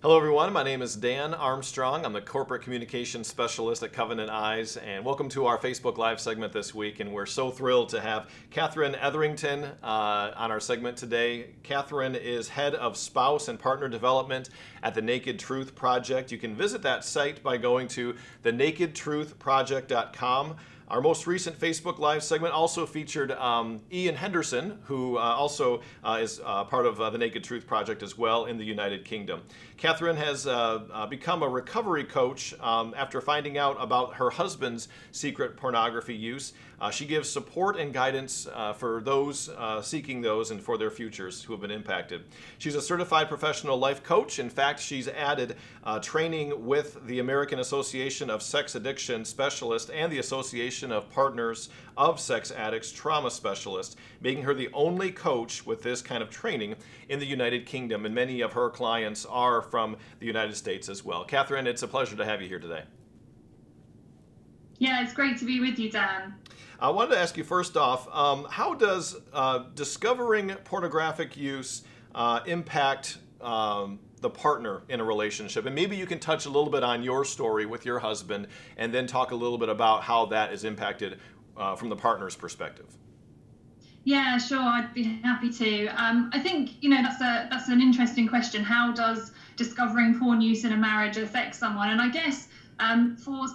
Hello everyone, my name is Dan Armstrong. I'm the Corporate Communications Specialist at Covenant Eyes, and welcome to our Facebook Live segment this week. And we're so thrilled to have Catherine Etherington on our segment today. Catherine is Head of Spouse and Partner Development at the Naked Truth Project. You can visit that site by going to thenakedtruthproject.com. Our most recent Facebook Live segment also featured Ian Henderson, who also is part of the Naked Truth Project as well in the United Kingdom. Catherine has become a recovery coach after finding out about her husband's secret pornography use. She gives support and guidance for those seeking those and for their futures who have been impacted. She's a certified professional life coach. In fact, she's added training with the American Association of Sex Addiction Specialists and the Association of Partners of Sex Addicts Trauma Specialists, making her the only coach with this kind of training in the United Kingdom, and many of her clients are from the United States as well. Catherine, it's a pleasure to have you here today. Yeah, it's great to be with you, Dan. I wanted to ask you first off, how does discovering pornographic use impact the partner in a relationship? And maybe you can touch a little bit on your story with your husband and then talk a little bit about how that is impacted from the partner's perspective. Yeah, sure, I'd be happy to. I think, that's an interesting question. How does discovering porn use in a marriage affect someone? And I guess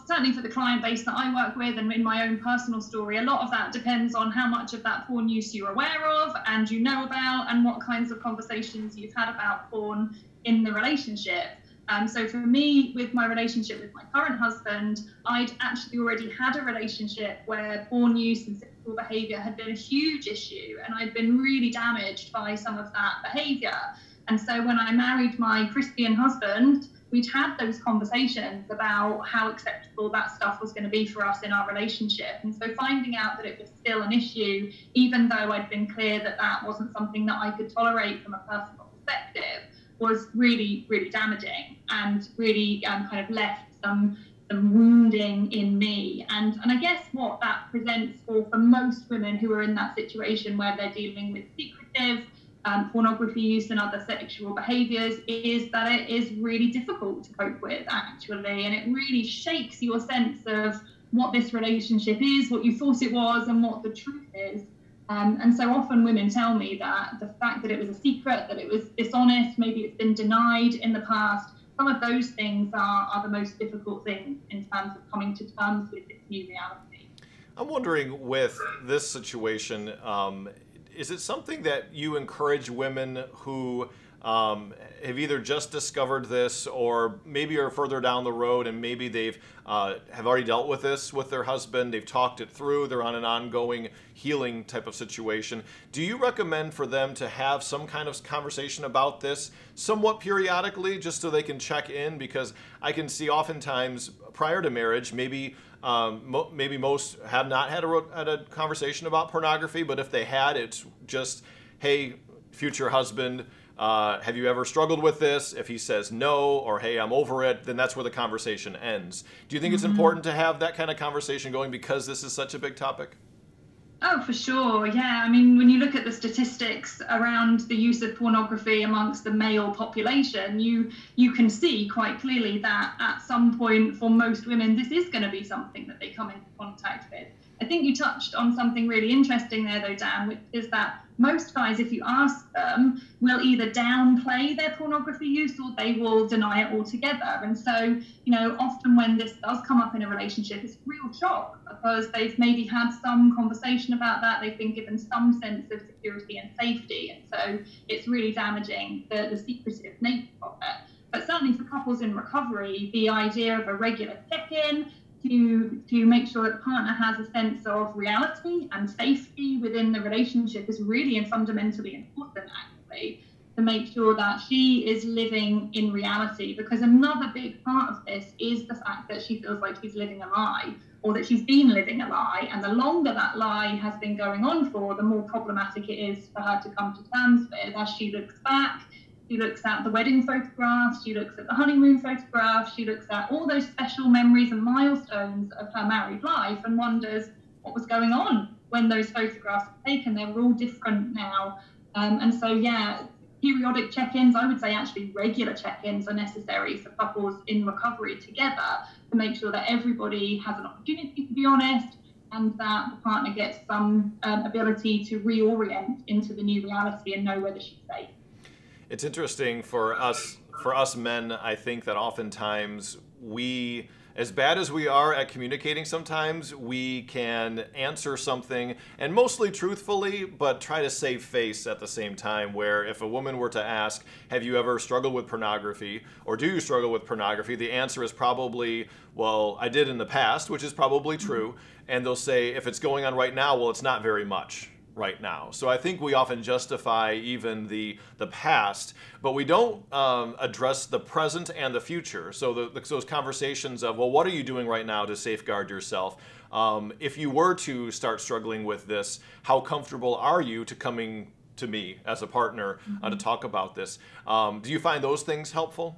certainly for the client base that I work with and in my own personal story, a lot of that depends on how much of that porn use you're aware of and you know about, and what kinds of conversations you've had about porn in the relationship. So for me, with my relationship with my current husband, I'd actually already had a relationship where porn use and sexual behavior had been a huge issue, and I'd been really damaged by some of that behavior. And so when I married my Christian husband, we'd had those conversations about how acceptable that stuff was going to be for us in our relationship. And so finding out that it was still an issue, even though I'd been clear that that wasn't something that I could tolerate from a personal perspective, was really, really damaging and really kind of left some wounding in me. And I guess what that presents for most women who are in that situation where they're dealing with secretive pornography use and other sexual behaviors is that it is really difficult to cope with, actually, and it really shakes your sense of what this relationship is, what you thought it was, and what the truth is. And so often women tell me that the fact that it was a secret, that it was dishonest, maybe it's been denied in the past, some of those things are the most difficult things in terms of coming to terms with this new reality. I'm wondering, with this situation, is it something that you encourage women who have either just discovered this or maybe are further down the road and maybe they've have already dealt with this with their husband, they've talked it through, they're on an ongoing healing type of situation? Do you recommend for them to have some kind of conversation about this somewhat periodically just so they can check in? Because I can see oftentimes prior to marriage, maybe most have not had a conversation about pornography, but if they had, it's just, hey, future husband, have you ever struggled with this? If he says no, or hey, I'm over it, then that's where the conversation ends. Do you think it's important to have that kind of conversation going because this is such a big topic? Oh, for sure. Yeah. I mean, when you look at the statistics around the use of pornography amongst the male population, you can see quite clearly that at some point for most women, this is going to be something that they come into contact with. I think you touched on something really interesting there, though, Dan, which is that most guys, if you ask them, will either downplay their pornography use or they will deny it altogether. And so, often when this does come up in a relationship, it's a real shock because they've maybe had some conversation about that. They've been given some sense of security and safety. And so it's really damaging the secretive nature of it. But certainly for couples in recovery, the idea of a regular check-in, to make sure that the partner has a sense of reality and safety within the relationship is really and fundamentally important, actually, to make sure that she is living in reality. Because another big part of this is the fact that she feels like she's living a lie, or that she's been living a lie. And the longer that lie has been going on for, the more problematic it is for her to come to terms with. As she looks back, she looks at the wedding photographs, she looks at the honeymoon photographs, she looks at all those special memories and milestones of her married life and wonders what was going on when those photographs were taken. They were all different now. And so, yeah, periodic check-ins. I would say actually regular check-ins are necessary for couples in recovery together to make sure that everybody has an opportunity to be honest, and that the partner gets some ability to reorient into the new reality and know whether she's safe. It's interesting for us men, I think that oftentimes we, as bad as we are at communicating sometimes, we can answer something, and mostly truthfully, but try to save face at the same time, where if a woman were to ask, have you ever struggled with pornography, or do you struggle with pornography, the answer is probably, well, I did in the past, which is probably true, and they'll say, if it's going on right now, well, it's not very much right now. So I think we often justify even the past, but we don't address the present and the future. So those conversations of, well, what are you doing right now to safeguard yourself? If you were to start struggling with this, how comfortable are you to coming to me as a partner to talk about this? Do you find those things helpful?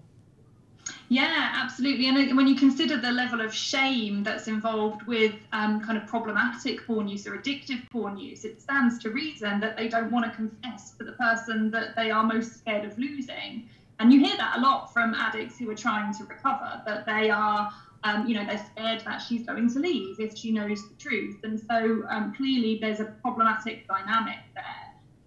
Yeah, absolutely. And when you consider the level of shame that's involved with kind of problematic porn use or addictive porn use, it stands to reason that they don't want to confess to the person that they are most scared of losing. And you hear that a lot from addicts who are trying to recover, that they are, they're scared that she's going to leave if she knows the truth. And so clearly there's a problematic dynamic there.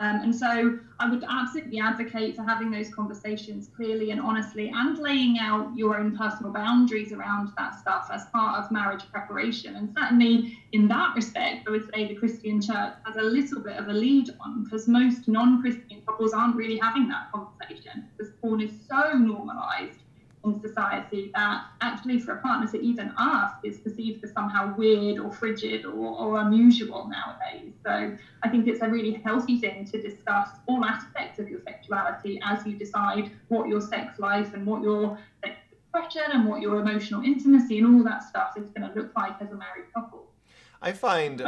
And so I would absolutely advocate for having those conversations clearly and honestly, and laying out your own personal boundaries around that stuff as part of marriage preparation. And certainly in that respect, I would say the Christian church has a little bit of a lead on, because most non-Christian couples aren't really having that conversation, because porn is so normalized in society that actually for a partner to even ask is perceived as somehow weird or frigid or unusual nowadays. So I think it's a really healthy thing to discuss all aspects of your sexuality as you decide what your sex life and what your sex expression and what your emotional intimacy and all that stuff is going to look like as a married couple. I find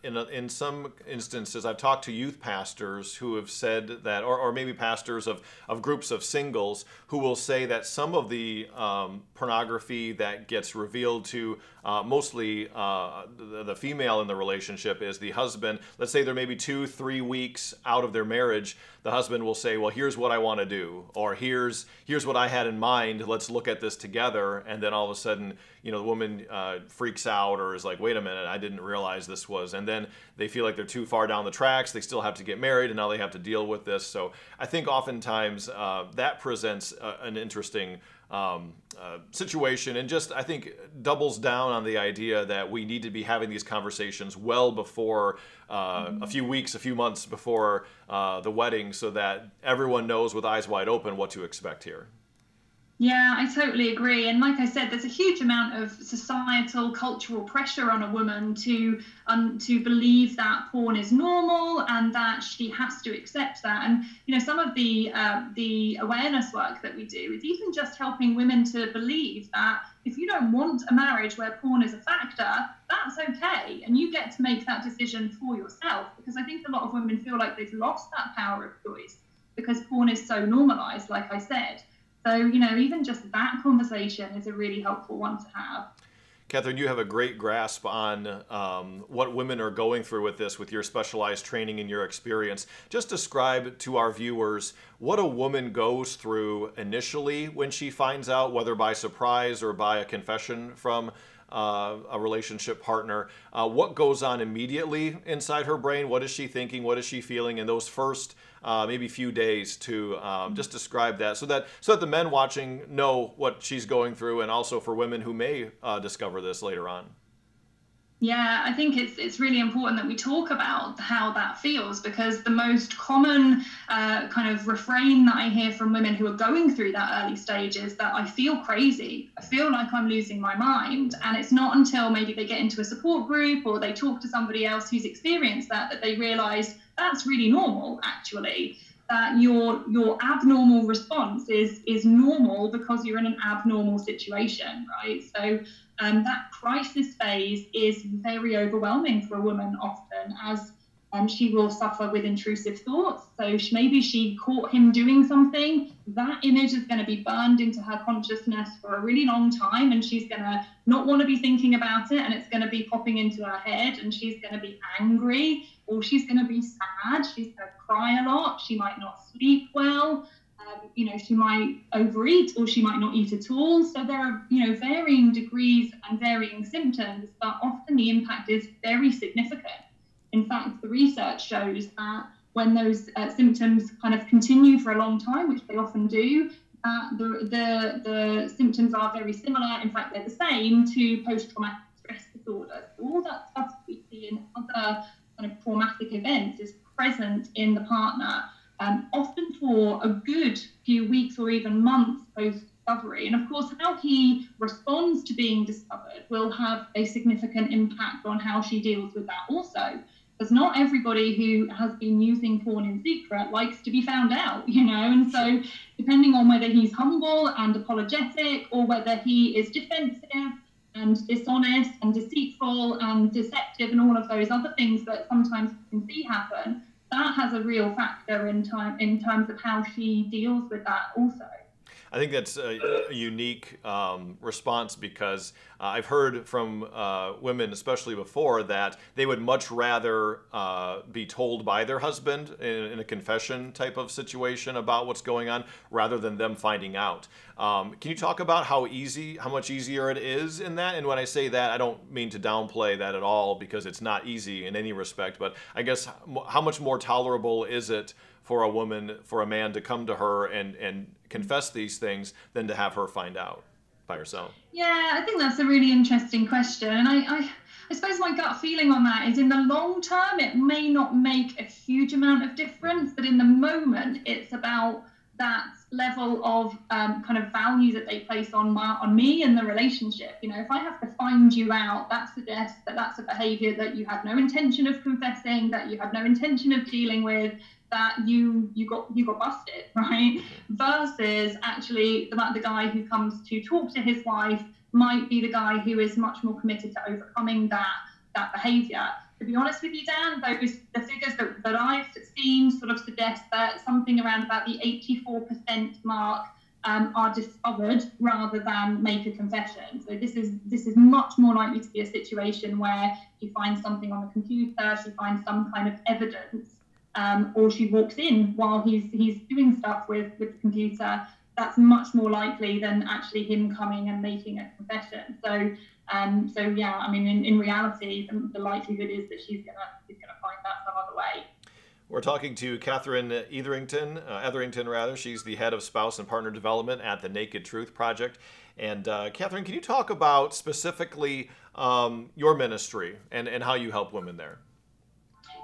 in some instances, I've talked to youth pastors who have said that, or maybe pastors of groups of singles who will say that some of the pornography that gets revealed to mostly the female in the relationship is the husband. Let's say they're maybe 2-3 weeks out of their marriage. The husband will say, well, here's what I want to do, or here's what I had in mind. Let's look at this together. And then all of a sudden, the woman freaks out or is like, wait a minute, I didn't realize this was. And then they feel like they're too far down the tracks. They still have to get married, and now they have to deal with this. So I think oftentimes that presents an interesting situation, and just I think doubles down on the idea that we need to be having these conversations well before a few weeks, a few months before the wedding, so that everyone knows with eyes wide open what to expect here. Yeah, I totally agree. And like I said, there's a huge amount of societal, cultural pressure on a woman to believe that porn is normal and that she has to accept that. And some of the awareness work that we do is even just helping women to believe that if you don't want a marriage where porn is a factor, that's okay, and you get to make that decision for yourself. Because I think a lot of women feel like they've lost that power of choice because porn is so normalized, like I said. So, even just that conversation is a really helpful one to have. Catherine, you have a great grasp on what women are going through with this, with your specialized training and your experience. Just describe to our viewers what a woman goes through initially when she finds out, whether by surprise or by a confession from a relationship partner. What goes on immediately inside her brain? What is she thinking? What is she feeling in those first maybe few days to just describe that so that the men watching know what she's going through, and also for women who may discover this later on? Yeah, I think it's really important that we talk about how that feels, because the most common kind of refrain that I hear from women who are going through that early stage is that I feel crazy. I feel like I'm losing my mind. And it's not until maybe they get into a support group or they talk to somebody else who's experienced that they realize that's really normal, actually. That your abnormal response is normal because you're in an abnormal situation, right? So that crisis phase is very overwhelming for a woman often, as she will suffer with intrusive thoughts. So maybe she caught him doing something. That image is going to be burned into her consciousness for a really long time, and she's going to not want to be thinking about it, and it's going to be popping into her head, and she's going to be angry, or she's going to be sad, she's going to cry a lot, she might not sleep well, you know, she might overeat, or she might not eat at all. So there are, you know, varying degrees and varying symptoms, but often the impact is very significant. In fact, the research shows that when those symptoms kind of continue for a long time, which they often do, the symptoms are very similar. In fact, they're the same to post-traumatic stress disorder. So all that stuff we see in other kind of traumatic events is present in the partner, often for a good few weeks or even months post-discovery. And of course, how he responds to being discovered will have a significant impact on how she deals with that also. Because not everybody who has been using porn in secret likes to be found out, you know, and so depending on whether he's humble and apologetic, or whether he is defensive and dishonest and deceitful and deceptive and all of those other things that sometimes you can see happen, that has a real factor in terms of how she deals with that also. I think that's a unique response, because I've heard from women, especially before, that they would much rather be told by their husband in a confession type of situation about what's going on, rather than them finding out. Can you talk about how much easier it is in that? And when I say that, I don't mean to downplay that at all, because it's not easy in any respect, but I guess how much more tolerable is it for a man to come to her and confess these things than to have her find out by herself? Yeah, I think that's a really interesting question. And I suppose my gut feeling on that is, in the long term, it may not make a huge amount of difference, but in the moment, it's about that level of kind of value that they place on me and the relationship. You know, if I have to find you out, that suggests that that's a behavior that you have no intention of confessing, that you have no intention of dealing with, that you got busted, right? Versus actually the guy who comes to talk to his wife might be the guy who is much more committed to overcoming that behavior. To be honest with you, Dan, the figures that I've seen sort of suggest that something around about the 84% mark are discovered rather than make a confession. So this is much more likely to be a situation where she finds something on the computer, she finds some kind of evidence, or she walks in while he's doing stuff with the computer. That's much more likely than actually him coming and making a confession. So yeah, I mean, in reality, the likelihood is that she's gonna find that some other way. We're talking to Catherine Etherington. She's the head of spouse and partner development at the Naked Truth Project. And Catherine, can you talk about specifically your ministry and how you help women there?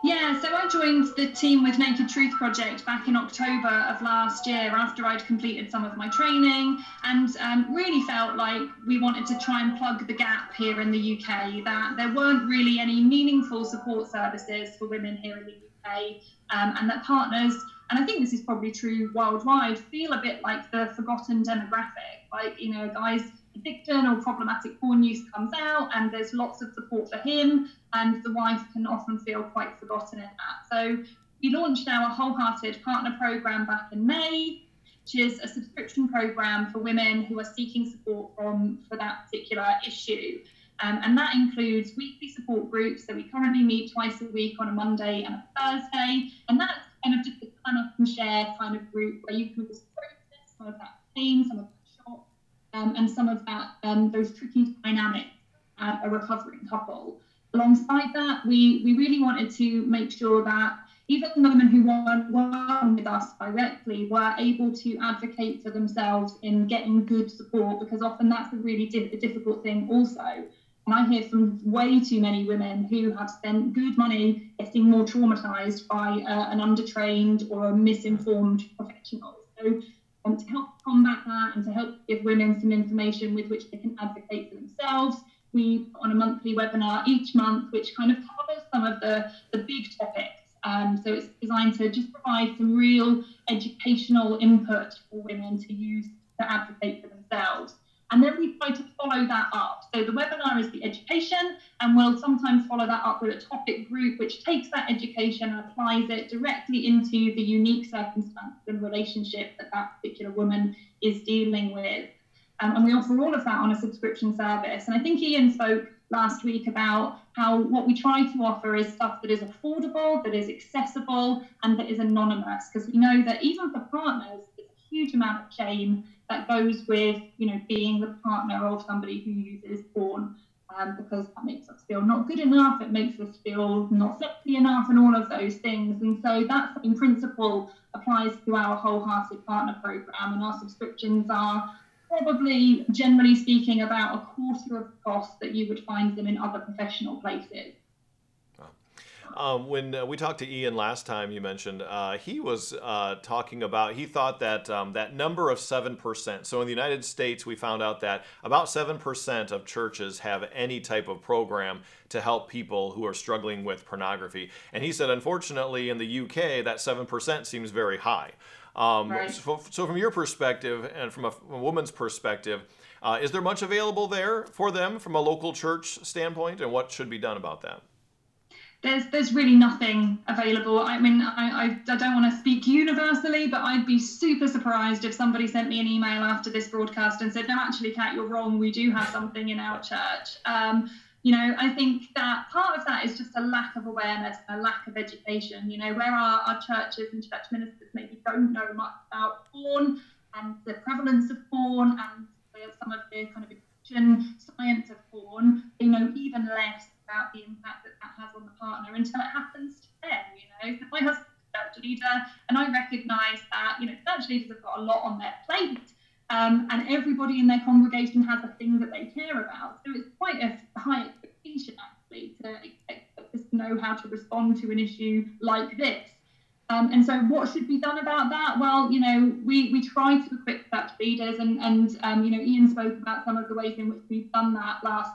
Yeah, so I joined the team with Naked Truth Project back in October of last year, after I'd completed some of my training, and really felt like we wanted to try and plug the gap here in the UK, that there weren't really any meaningful support services for women here in the UK, and that partners, and I think this is probably true worldwide, feel a bit like the forgotten demographic. Like, you know, guys addiction or problematic porn use comes out and there's lots of support for him, and the wife can often feel quite forgotten in that. So we launched our Wholehearted Partner Program back in May, which is a subscription program for women who are seeking support for that particular issue. And that includes weekly support groups. So we currently meet twice a week on a Monday and a Thursday. And that's kind of just a kind of and share kind of group where you can just process some of that pain, some of that shock, and some of that those tricky dynamics at a recovering couple. Alongside that, we really wanted to make sure that even the women who weren't working with us directly were able to advocate for themselves in getting good support, because often that's a really difficult thing also. And I hear from way too many women who have spent good money getting more traumatized by an undertrained or a misinformed professional. So to help combat that and to help give women some information with which they can advocate for themselves, we put on a monthly webinar each month, which kind of covers some of the big topics. So it's designed to just provide some real educational input for women to use to advocate for themselves. And then we try to follow that up. So the webinar is the education, and we'll sometimes follow that up with a topic group, which takes that education and applies it directly into the unique circumstances and relationship that that particular woman is dealing with. And we offer all of that on a subscription service. And I think Ian spoke last week about how what we try to offer is stuff that is affordable, that is accessible, and that is anonymous, because we know that even for partners, there's a huge amount of shame that goes with, you know, being the partner of somebody who uses porn, because that makes us feel not good enough, it makes us feel not sexy enough, and all of those things. And so that in principle applies to our Wholehearted Partner Program, and our subscriptions are probably, generally speaking, about a quarter of the cost that you would find them in other professional places. When we talked to Ian last time, you mentioned he was talking about, he thought that that number of 7%. So in the United States, we found out that about 7% of churches have any type of program to help people who are struggling with pornography. And he said, unfortunately, in the UK, that 7% seems very high. Right. So from your perspective and from a woman's perspective, is there much available there for them from a local church standpoint, and what should be done about that? There's really nothing available. I mean, I don't want to speak universally, but I'd be super surprised if somebody sent me an email after this broadcast and said, no, actually, Kat, you're wrong. We do have something in our church. You know, I think that part of that is just a lack of awareness, a lack of education, you know, where our churches and church ministers maybe don't know much about porn and the prevalence of porn and some of the kind of addiction science of porn. They know even less about the impact that has on the partner until it happens to them, you know. So my husband's a church leader, and I recognise that, you know, church leaders have got a lot on their plate, and everybody in their congregation has a thing that they care about. So it's quite a high expectation, actually, to expect us to know how to respond to an issue like this. And so what should be done about that? Well, you know, we try to equip church leaders, and you know, Ian spoke about some of the ways in which we've done that last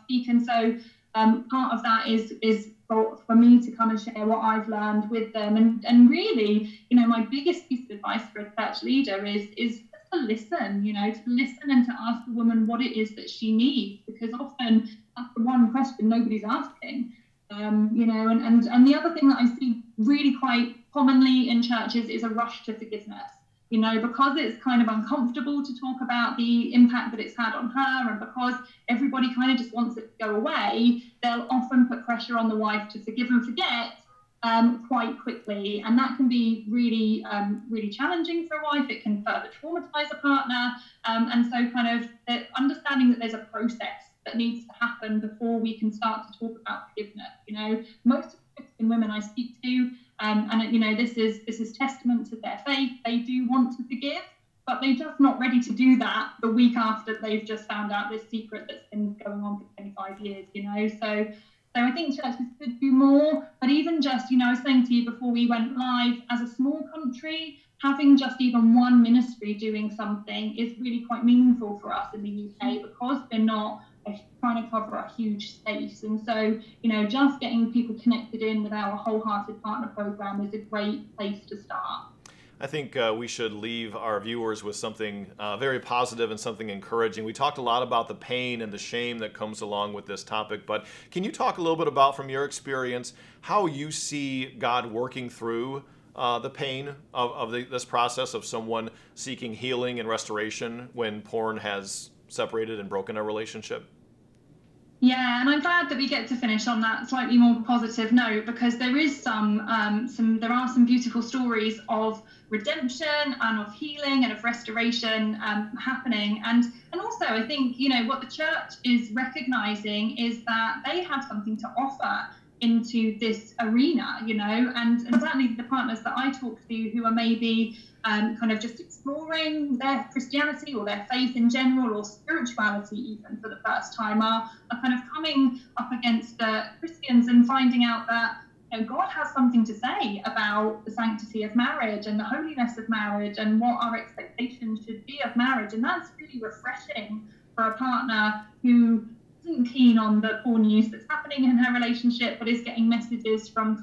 week. And so part of that is for me to come and share what I've learned with them. And really, you know, my biggest piece of advice for a church leader is to listen, you know, to listen and to ask the woman what it is that she needs, because often that's the one question nobody's asking. You know, and the other thing that I see really quite commonly in churches is a rush to forgiveness. You know, because it's kind of uncomfortable to talk about the impact that it's had on her, and because everybody kind of just wants it to go away, they'll often put pressure on the wife to forgive and forget quite quickly. And that can be really, really challenging for a wife. It can further traumatize a partner. And so kind of understanding that there's a process that needs to happen before we can start to talk about forgiveness. You know, most Christian women I speak to, and you know, this is testament to their faith. They do want to forgive, but they're just not ready to do that the week after they've just found out this secret that's been going on for 25 years. You know, so I think churches could do more. But even just, you know, I was saying to you before we went live, as a small country, having just even one ministry doing something is really quite meaningful for us in the UK, because we're not trying to cover a huge space. And so, you know, just getting people connected in with our Wholehearted Partner Program is a great place to start. I think we should leave our viewers with something very positive and something encouraging. We talked a lot about the pain and the shame that comes along with this topic, but can you talk a little bit about, from your experience, how you see God working through the pain of this process of someone seeking healing and restoration when porn has separated and broken a relationship? Yeah, and I'm glad that we get to finish on that slightly more positive note, because there is there are some beautiful stories of redemption and of healing and of restoration happening. And also, I think, you know, what the church is recognizing is that they have something to offer into this arena, you know, and certainly the partners that I talk to who are maybe kind of just exploring their Christianity or their faith in general, or spirituality even for the first time, are kind of coming up against Christians and finding out that, you know, God has something to say about the sanctity of marriage and the holiness of marriage and what our expectations should be of marriage. And that's really refreshing for a partner who isn't keen on the porn use that's happening in her relationship, but is getting messages from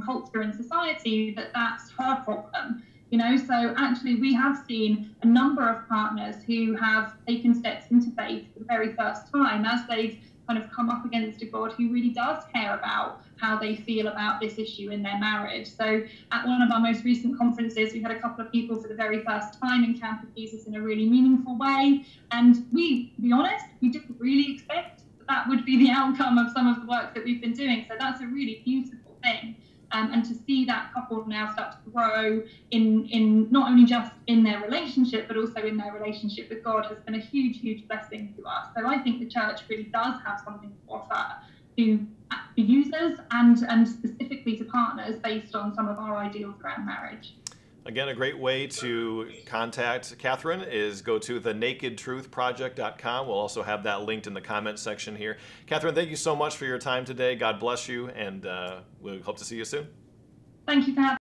culture and society that that's her problem. You know, so actually we have seen a number of partners who have taken steps into faith for the very first time, as they've kind of come up against a God who really does care about how they feel about this issue in their marriage. So at one of our most recent conferences, we had a couple of people for the very first time encounter Jesus in a really meaningful way. And we, to be honest, we didn't really expect that would be the outcome of some of the work that we've been doing. So that's a really beautiful thing. And to see that couple now start to grow in not only just in their relationship, but also in their relationship with God has been a huge, huge blessing to us. So I think the church really does have something to offer to users and specifically to partners based on some of our ideals around marriage. Again, a great way to contact Catherine is go to thenakedtruthproject.com. We'll also have that linked in the comments section here. Catherine, thank you so much for your time today. God bless you, and we hope to see you soon. Thank you for having me.